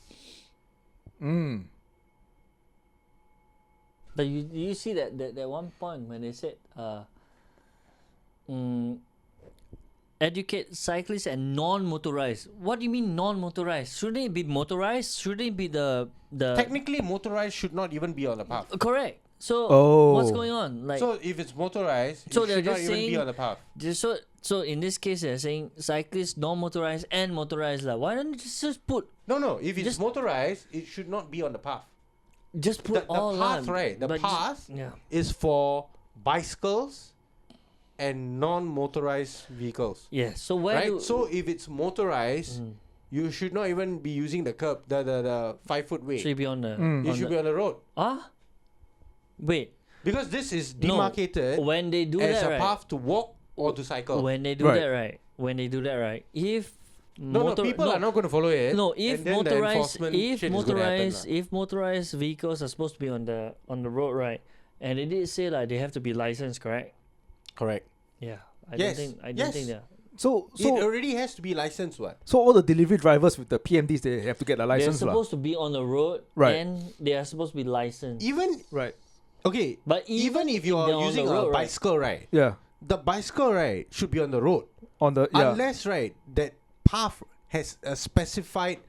But you see that one point when they said educate cyclists and non-motorized. What do you mean non-motorized? Shouldn't it be motorized? Shouldn't it be the
Technically, motorized should not even be on the path.
correct? So
Oh.
what's going on? Like
So if it's motorized,
So
it
they're
should not
just
even be
saying-
on the path.
so in this case they're saying cyclists non-motorized and motorized lah. Why don't you just put
No. If it's
Just-
motorized, it should not be on the path.
just put
The
all
path,
lah,
right? The
but
path
yeah.
is for bicycles and non-motorized vehicles,
Yeah. So where
right?
do
So if it's motorized, you should not even be using the curb, the 5-foot way.
should it be on the
It should be on the road
wait,
because this is
No.
demarcated
when they do
as
that
a
right,
path to walk or to cycle.
when they do
Right.
that right, if
No, people are not going to follow it.
No, if
and then the
motorized,
enforcement
if
shit is gonna happen
motorized,
lah.
if motorized vehicles are supposed to be on the road, right? And they did say like they have to be licensed, correct?
Correct.
Yeah, I
Yes,
don't think that.
So
It
so
already has to be licensed, what?
so all the delivery drivers with the PMDs, they have to get a
They're
license, lah.
supposed to be on the road,
Right.
and they are supposed to be licensed.
Even
Right.
okay,
But
even if
they're
you're
on
using
the
a
road, right?
bicycle, right?
Yeah.
The bicycle, right, should be on the road.
On the
Unless, right, that path has a specified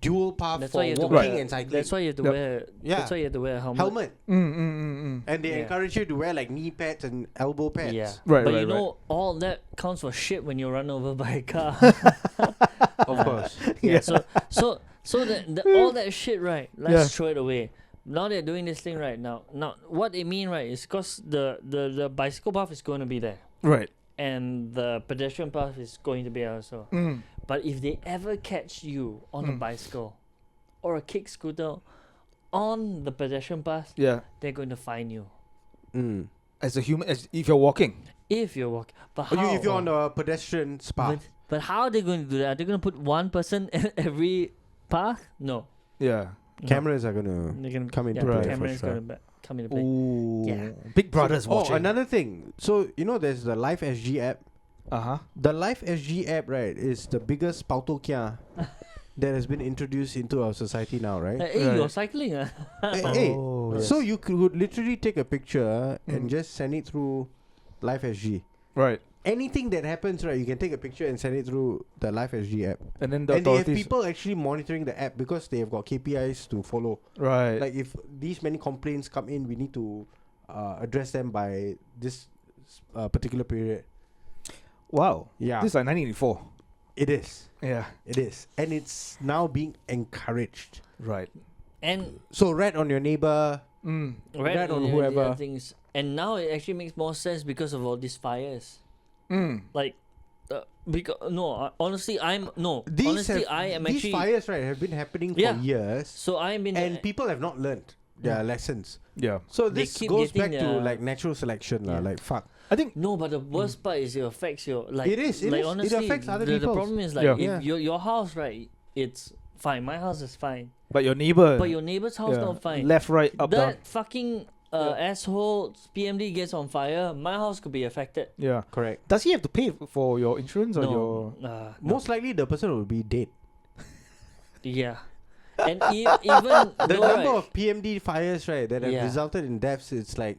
dual path
That's
for
why you have to
walking
wear.
and cycling.
That's why you have to
Yep.
wear.
Yeah.
That's why you have to wear a helmet.
helmet. And they
Yeah.
encourage you to wear like knee pads and elbow pads.
Yeah.
Right,
But
right,
you know, all that counts for shit when you're run over by a car.
Of course.
Yeah. So that all that shit, right? Let's throw it away. Now they're doing this thing right now. Now what they mean, right, is because the bicycle path is going to be there,
Right.
and the pedestrian path is going to be there also. But if they ever catch you on a bicycle, or a kick scooter, on the pedestrian path,
Yeah.
they're going to fine you.
As a human, as if you're walking.
If you're walking. But
Or
how?
if you're on the pedestrian path.
But how are they going to do that? Are they going to put one person at every path? No.
Yeah.
No.
Cameras are gonna
They're gonna
come into
play for
cameras
sure.
gonna come into play.
Ooh.
Yeah.
Big Brother's watching.
Oh, another thing. So you know, there's the Life SG app. The Life SG app, right, is the biggest pautokia that has been introduced into our society now, right?
Hey,
Right.
you're cycling,
Hey,
Oh, yes.
so you could literally take a picture and just send it through Life SG.
Right.
Anything that happens, right, you can take a picture and send it through the Life SG app.
And then the
And they have
authorities.
people actually monitoring the app because they have got KPIs to follow.
Right.
Like if these many complaints come in, we need to address them by this particular period.
Wow.
Yeah,
This is like 1984.
it is.
Yeah.
It is. And it's now being encouraged.
Right.
and
So rat on your neighbor. Rat on whoever.
things. And now it actually makes more sense because of all these fires. Like, because honestly, I am
These
actually.
fires, right, have been happening for
Yeah.
years.
So I've been.
And people have not learned their lessons.
Yeah.
So
They
this
keep
goes
getting
back to
their-
like natural selection.
Yeah.
Like fuck.
I think.
No, but the worst part is it affects your like.
It is, it
like
is. It
honestly,
affects other
the
people's.
problem is like
Yeah.
if your house, right, it's fine. My house is fine,
But your neighbor.
but your neighbor's house
yeah.
not fine.
Left, right, up, down.
That fucking asshole PMD gets on fire, my house could be affected.
Yeah.
Correct.
Does he have to pay for your insurance or your?
No.
Most likely the person will be dead.
Yeah. And even
The
though,
number
right,
of PMD fires, right, that have
Yeah.
resulted in deaths, it's like,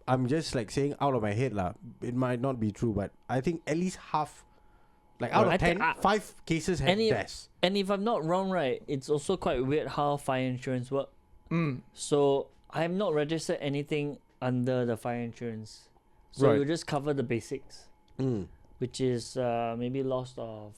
I'm just like saying out of my head lah. It might not be true, but I think at least half, like out
I
of
think
10, 5 cases had
any-
deaths.
and if I'm not wrong, right, it's also quite weird how fire insurance work. So I have not registered anything under the fire insurance. So
Right.
you just cover the basics, which is maybe loss of.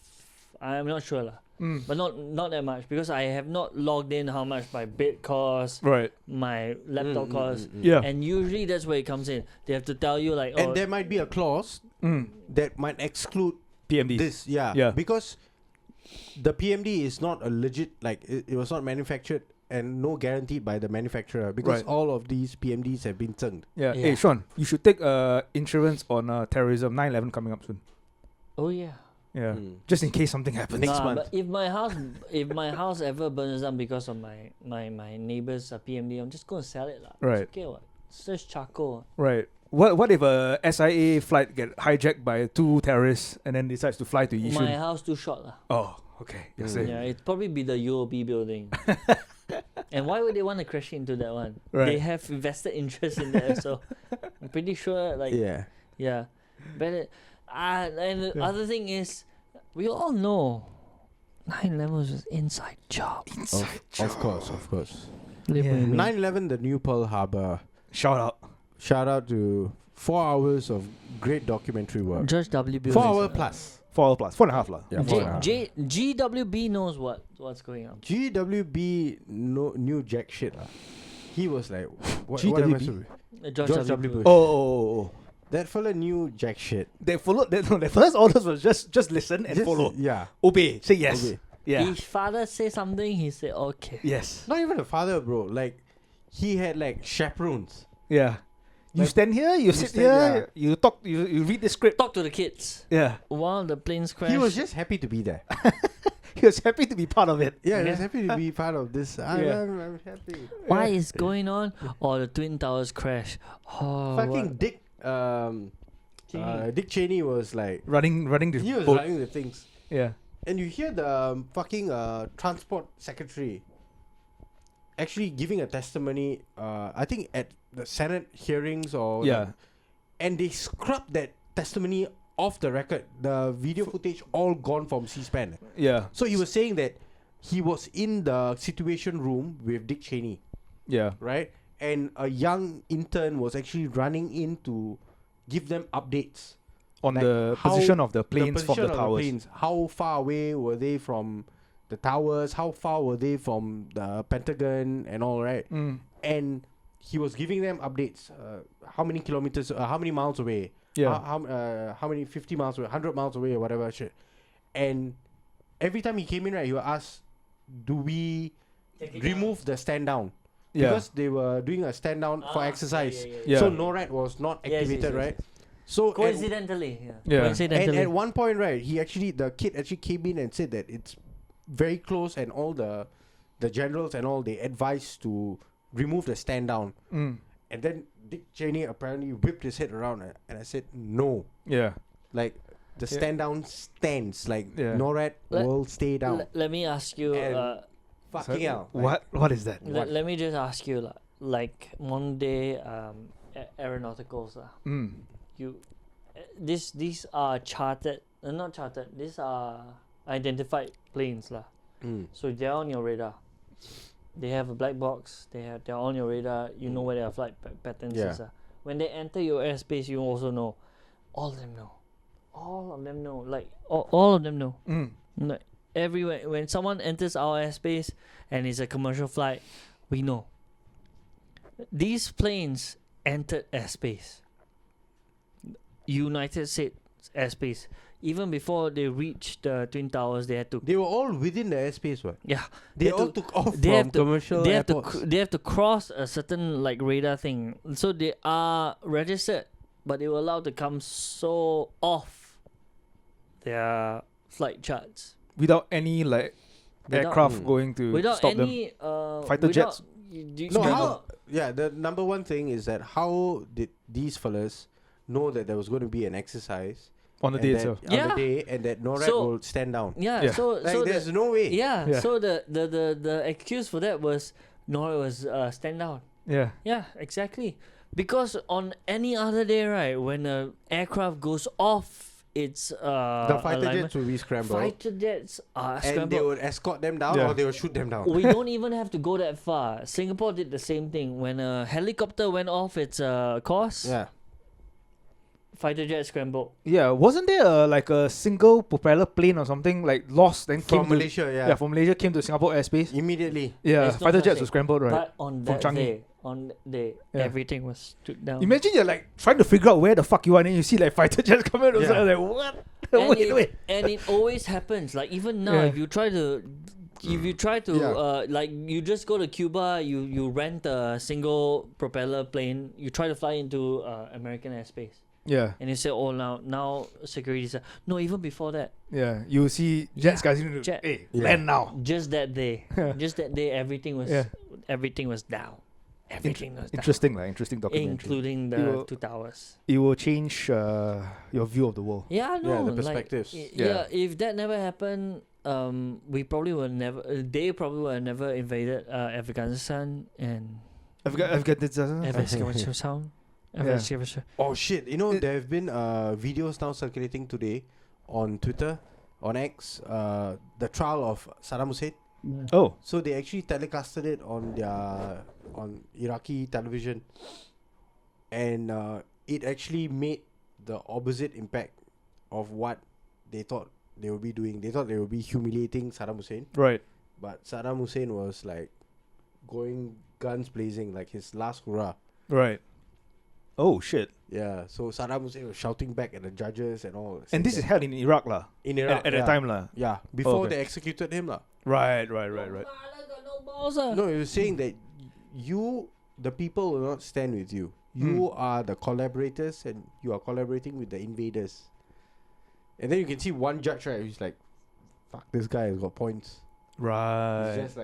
I'm not sure lah, but not that much because I have not logged in how much my bed costs,
Right.
my laptop costs,
Yeah.
and usually that's where it comes in. They have to tell you like, oh,
And there might be a clause that might exclude
PMD.
this. Yeah.
Yeah.
Because the PMD is not a legit, like, it was not manufactured and no guaranteed by the manufacturer because
Right.
all of these PMDs have been zenged.
Yeah.
Yeah.
Hey, Sean, you should take insurance on terrorism. 9/11 coming up soon.
oh yeah.
Yeah. Just in case something happens.
Next month.
But if my house ever burns down because of my neighbor's PMD, I'm just gonna sell it lah.
Right.
It's okay, what? It's just charcoal.
Right. What if a SIA flight get hijacked by 2 terrorists and then decides to fly to Yishun?
My house too short lah.
Oh, okay. You're safe.
Yeah, it'd probably be the UOB building. And why would they want to crash into that one?
Right.
They have invested interest in that, so I'm pretty sure. Like, yeah. But and the other thing is, we all know 9/11 was an inside job.
Of course.
Yeah.
9/11, the new Pearl Harbor.
Shout out.
Shout out to 4 hours of great documentary work.
George W. Bush.
4 hour plus.
4 hours plus. 4.5 lah.
Yeah, 4.5.
GWB knows what's going on.
GWB knew jack shit. He was like, what am I
GWB?
supposed to-
George W. Bush.
Oh.
That fella knew jack shit.
They followed. The first orders was just listen and
Just-
follow.
Yeah.
Obey. Say yes.
Obey.
Yeah.
His father say something, he said okay.
Yes.
Not even a father, bro. Like, he had like chaperones.
Yeah. You
Like,
stand here. You sit
stand-
here. You talk. You read the script.
Talk to the kids
Yeah.
while the planes crash.
He was just happy to be there.
He was happy to be part of it.
Yeah, he
Yeah.
was happy to be part of this. I'm happy.
Why is going on? Or the Twin Towers crash. Oh,
Fucking
what?
Dick Cheney was like,
Running the
he was
boat.
running the things.
Yeah.
And you hear the fucking transport secretary actually giving a testimony, I think at the Senate hearings or
Yeah.
and they scrubbed that testimony off the record. The video footage all gone from C-SPAN.
Yeah.
So he was saying that he was in the situation room with Dick Cheney,
Yeah.
right? And a young intern was actually running in to give them updates.
On
Like
the
how
position of the planes from
position
the
of
towers.
planes. How far away were they from the towers? How far were they from the Pentagon and all, right? And he was giving them updates. How many kilometers? How many miles away?
Yeah.
How many 50 miles away? 100 miles away or whatever shit. And every time he came in, right, he would ask, "Do we remove the stand down.
Yeah.
Because they were doing a stand down for exercise.
Yeah.
So NORAD was not activated, right? So
Coincidentally,
Yeah.
Coincidentally.
at one point, right, the kid actually came in and said that it's very close, and all the generals and all, they advised to remove the stand down.
Mm.
And then Dick Cheney apparently whipped his head around, and I said no.
Yeah.
Like the stand down stands. Like
Yeah.
NORAD will stay down.
Let me ask you.
And fucking hell.
What is that?
Let me just ask you, like modern day aeronauticals,
Mm.
these are chartered, not chartered. These are identified planes, lah. So they're on your radar. They have a black box. They're on your radar. You know where their flight patterns is. When they enter your airspace, you also know. All of them know. All of them know. Like all of them know.
Mm.
Like, everywhere when someone enters our airspace and it's a commercial flight, we know. These planes entered airspace. United States airspace. Even before they reached the Twin Towers, they had to.
They were all within the airspace, what?
Yeah.
They all took off from commercial airports.
They have to cross a certain like radar thing. So they are registered, but they were allowed to come so off their flight charts.
Without any aircraft going to
Without
stop them.
any
Fighter jets.
The number one thing is that how did these fellas know that there was going to be an exercise
On the day itself.
on the day, and that NORAD will stand down?
Yeah. So
there's no way.
Yeah. So the excuse for that was NORAD was stand down.
Yeah.
Yeah, exactly. Because on any other day, right, when a aircraft goes off its
The fighter
alignment,
jets will be scrambled.
fighter jets are
And
scrambled.
they would escort them down,
Yeah.
or they would shoot them down.
We don't even have to go that far. Singapore did the same thing. When a helicopter went off its course,
Yeah.
fighter jet scrambled.
Yeah. Wasn't there a single propeller plane or something lost then came
From Malaysia,
yeah, from Malaysia came to Singapore airspace?
Immediately.
Yeah,
There's no
fighter
such
jets
thing.
were scrambled, right?
But on
From
that
Changi.
day,
Yeah.
everything was stood down.
Imagine you're trying to figure out where the fuck you are, and then you see fighter jets coming out.
Yeah.
Like what?
and
wait.
And it always happens. Like even now,
Yeah.
if you try to you just go to Cuba, you rent a single propeller plane, you try to fly into American airspace,
Yeah.
and you say, oh now security said no. Even before that,
Yeah. You see jets guys.
Jet.
Hey,
Yeah.
land now.
just that day, everything was
Yeah.
everything was down. Everything was down,
Interesting documentary.
including
You
the
will-
two towers.
It will change your view of the world.
Yeah, no,
the perspectives.
Yeah.
If that never happened, we probably would never. They probably would have never invaded Afghanistan and
Afghanistan.
Afghanistan. Afghanistan.
Oh shit! There have been videos now circulating today on Twitter, on X. The trial of Saddam Hussein.
Oh.
So they actually telecasted it on Iraqi television, and it actually made the opposite impact of what they thought they would be doing. They thought they would be humiliating Saddam Hussein,
Right.
but Saddam Hussein was going guns blazing, like his last hurrah.
Right. Oh shit.
Yeah, so Saddam Hussein was shouting back at the judges and all.
And this is held in Iraq lah.
in Iraq
At the time lah.
Yeah, before
okay.
they executed him lah.
Right.
No, he was saying that the people will not stand with you. You are the collaborators, and you are collaborating with the invaders. And then you can see one judge, right? He's like, "Fuck, this guy has got points."
Right.
He's just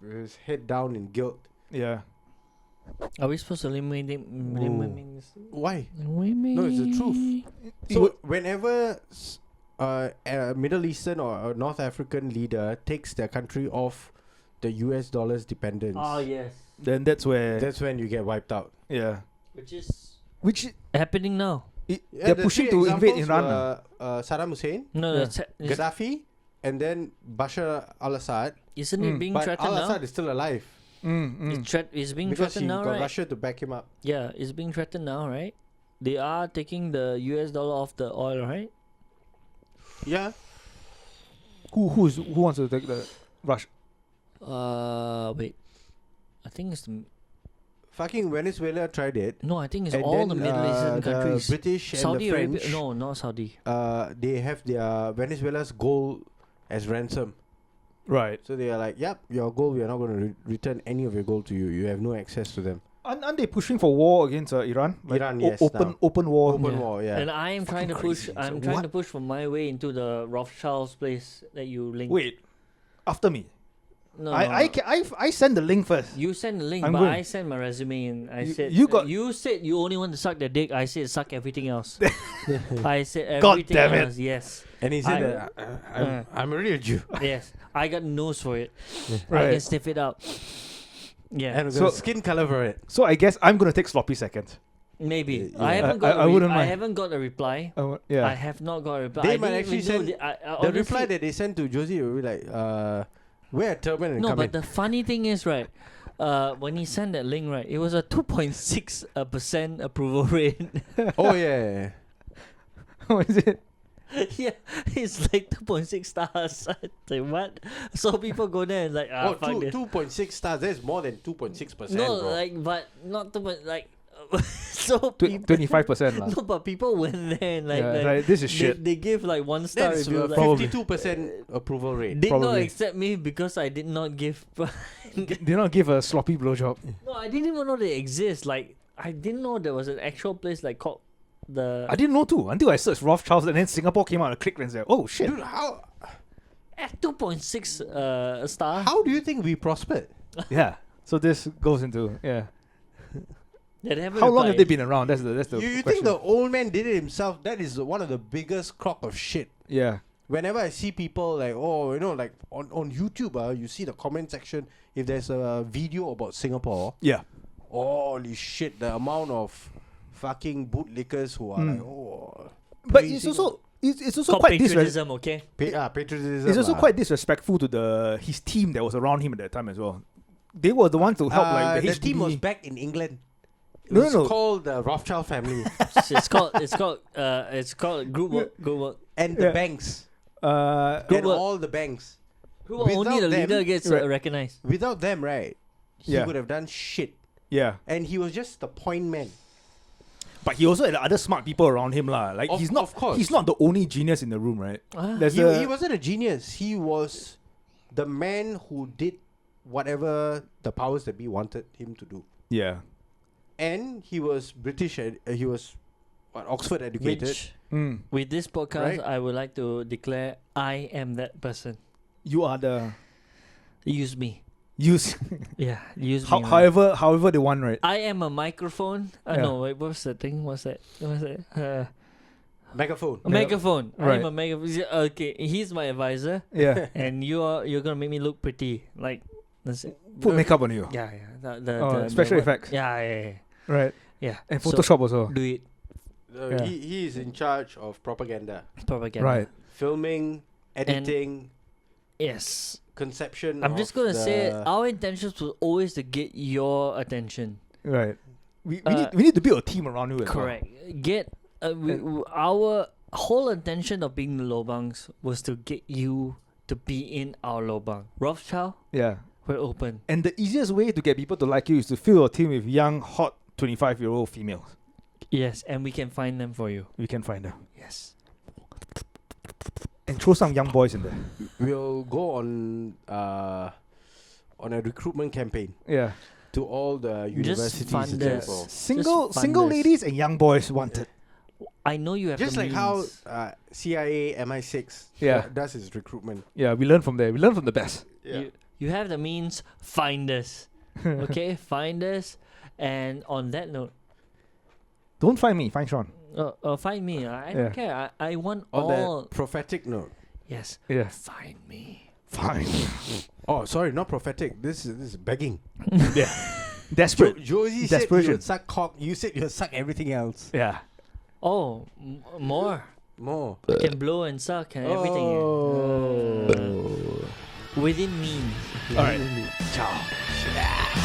with his head down in guilt.
Yeah.
Are we supposed to limit this?
Why? No, it's the truth. So whenever a Middle Eastern or a North African leader takes their country off the US dollar's dependence,
Yes.
Then that's
when you get wiped out.
yeah.
Which is happening now.
They're pushing to invade Iran.
Saddam Hussein,
No,
Yeah.
it's
Gaddafi, and then Bashar al-Assad.
isn't it being
But
threatened now?
al-Assad is still alive
It's being
because he
threatened now,
got
right?
Russia to back him up.
Yeah, it's being threatened now, right? They are taking the US dollar off the oil, right?
Yeah.
Who wants to take the rush?
Wait. I think it's
Fucking Venezuela tried it.
no. I think it's
And
all the
then,
Middle Eastern
the
countries.
British and
Saudi
the
Arabia.
French,
No, not Saudi.
they have their Venezuela's gold as ransom.
Right.
So they are like, yep, your gold, we are not going to return any of your gold to you. You have no access to them.
Aren't they pushing for war against Iran?
Iran, yes,
Open
now.
open war.
Open war, yeah.
And I am trying to push.
crazy.
I'm
So
trying
what?
to push for my way into the Rothschild's place that you linked.
Wait, after me.
no,
I send the link first.
You send the link,
I'm
but
going.
I sent my resume and I
You-
said
you got-
You said you only want to suck the dick. I said suck everything else. I said
God
everything
damn it.
else. Yes,
And he said, I'm a real Jew.
yes. I got nose for it. I
Right.
can sniff it out. Yeah,
And we
So-
got skin color for it.
So I guess I'm gonna take sloppy second.
maybe.
Yeah.
I haven't got.
I wouldn't
I
mind.
haven't got a reply.
Yeah.
I have not got a reply.
They
I
might
didn't
actually
even know
send
the
The reply that they sent to Josie will be like, wear a turban and
No,
come
but
in.
the funny thing is, right, when he sent that link, right, it was a 2.6% approval rate.
Oh, yeah.
What is it?
Yeah, it's like 2.6 stars. Like, what? So people go there and like,
Oh,
fuck this.
2.6 stars. That's more than 2.6%.
No,
bro.
like, but not 2. Like, so people,
25%.
no, but people went there and like,
Yeah,
like,
right, this is shit.
They give like 1 star
That's
review.
a
Like,
Probably.
52% approval rate.
did not
Probably.
accept me because I did not give.
Did not give a sloppy blowjob.
No, I didn't even know they exist. Like, I didn't know there was an actual place like called the.
I didn't know too until I searched Rothschilds and then Singapore came out and clicked and said, "Oh shit!"
Dude, how
At 2.6 star.
do you think we prospered?
Yeah. So this goes into
Yeah, they haven't
How long have they
replied.
been around? That's the
You
question.
think the old man did it himself? That is one of the biggest crock of shit.
Yeah.
Whenever I see people like, like on YouTube, you see the comment section, if there's a video about Singapore,
Yeah.
holy shit, the amount of fucking bootlickers who are like,
But
praising
it's also it's also
Called
quite
patriotism, okay?
patriotism.
it's also
lah.
quite disrespectful to his team that was around him at that time as well. They were the ones to help like the
the team was
HDB.
back in England. It
No,
was
no.
called the Rothschild family
it's called group work.
and
Yeah.
the banks
Group
and
work.
all the banks.
Group work, only the
Without them-
leader gets
Right.
recognized.
Without them, right, he
Yeah.
would have done shit.
Yeah.
And he was just the point man.
But he also had other smart people around him lah. Like
Of course.
he's not the only genius in the room, right?
Ah.
There's
He
a
wasn't a genius. He was the man who did whatever the powers that be wanted him to do.
yeah.
And he was British. He was Oxford educated.
Which,
Mm.
with this podcast,
Right.
I would like to declare I am that person.
You are the
Use me.
use
Yeah, use me. man.
however they want, right?
I am a microphone.
Yeah.
No, wait, what's the thing? What's that?
Megaphone.
A megaphone.
Right.
I'm a megaphone. Okay, he's my advisor,
Yeah.
and you're gonna make me look pretty. Like, that's it.
Put makeup on you.
Yeah, yeah.
Oh, special
what-
effects.
Yeah, yeah, yeah.
Right.
Yeah.
And
So,
Photoshop also.
do it.
Yeah.
He is in charge of propaganda,
Propaganda.
Right.
filming, editing,
Yes.
conception.
I'm just
of
gonna say
the-
our intentions was always to get your attention.
Right. We
Uh,
need to build a team around you as well.
Correct. Get our whole intention of being the Lobangs was to get you to be in our Lobang. Rothschild,
Yeah.
we're open.
And the easiest way to get people to like you is to fill your team with young, hot 25-year-old females.
Yes, and we can find them for you.
We can find them.
Yes.
And throw some young boys in there.
We'll go on a recruitment campaign
Yeah.
to all the universities
fund
in
the-
Singapore.
Single
fund
single
us.
ladies and young boys wanted.
I know you have
Just
the
like how
means.
CIA MI6
Yeah.
does its recruitment.
Yeah, we learn from there. We learn from the best.
You have the means, find us. Okay? Find us. And on that note,
Don't find me, find Sean.
find me. I
Yeah.
don't care. I want
On
all.
that prophetic note.
Yes.
Yeah.
Find me.
Fine.
Oh, sorry, not prophetic. This is begging.
Yeah. Desperate.
Josie said you
Desperation.
would suck cock. You said you would suck everything else.
Yeah.
Oh, more.
More.
Can blow and suck and everything.
Oh.
Within means.
All right.
Ciao.